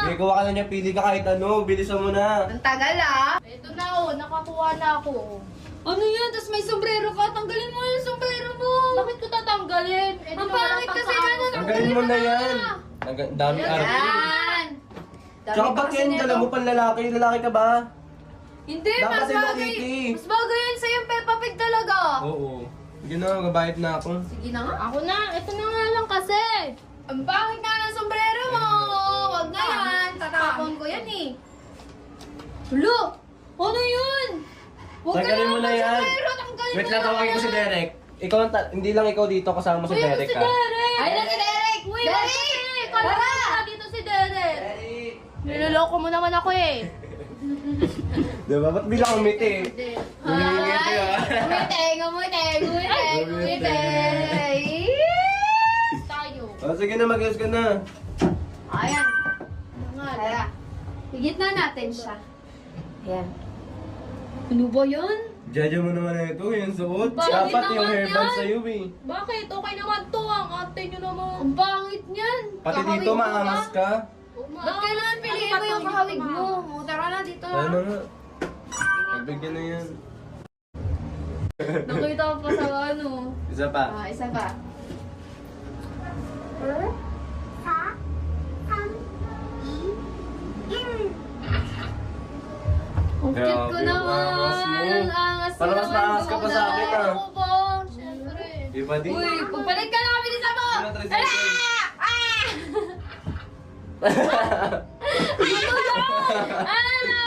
Okay, kuha ka na niya. Pili ka kahit ano. Bilisan mo na. Ang tagal ah. Ito na oh, nakakuha na ako. Ano yan? Tapos may sombrero ka. Tanggalin mo yung sombrero mo. Bakit ko tatanggalin? Eh, Ang pangit kasi yan. Tanggalin mo na yan. Dami arte. Yan. Tsaka ba't yan? Dala mo pang lalaki. Lalaki ka ba? Hindi, Dapat mas Hello bagay. Kitty. Mas bagay yan sa'yo, Peppa Pig talaga. Oo. Sige na, gabayad na ako. Sige na nga. Ako na, ito na nga lang kasi. Ang pangit nga ng sombrero mo. Huwag na yan. Tatapon ko yan eh. Hulo! Ano yun? Huwag ka Tanggalin mo na naman yan. sombrero, tanggalin Wait mo lang, na tawagin ko si yan. Derek. Ikaw, hindi lang ikaw dito, kasama mo si Uy, Derek si ha. Derek! Ay na si Derek! Uy, Derek! Derek! Kala ko Tara! dito si Derek. Derek! Niloloko mo naman ako eh. Diba? Ba't bilang umiti? Umiti ha? Umite, umite. Tayo. O sige na, mag-ayos ka na. Ayan. Nga, Tara. Higit na natin siya. Ayan. ano ba yan? Jaja mo naman na ito, yung suot. Bakit Dapat yung naman hairband yan? sa'yo eh. Bakit? Okay naman to. Ang ate nyo naman. Ang pangit niyan. Pati dito, maangas ka. Ba't kailangan piliin mo yung kahawig mo? O, tara na dito na. Ano nga? Pagbigyan na yan. Nakita ko pa sa ano. Isa pa. Ah, isa pa. Ang cute ko Grabe, naman. ang angas mo. Ang angas Parang mas naman maangas ka pa doon. sa akin, ah. Ako ba? Siyempre. Iba din. Uy, pagpalit ka na kami ni Sabo! Ano, tricycle? Ano ba? Ano?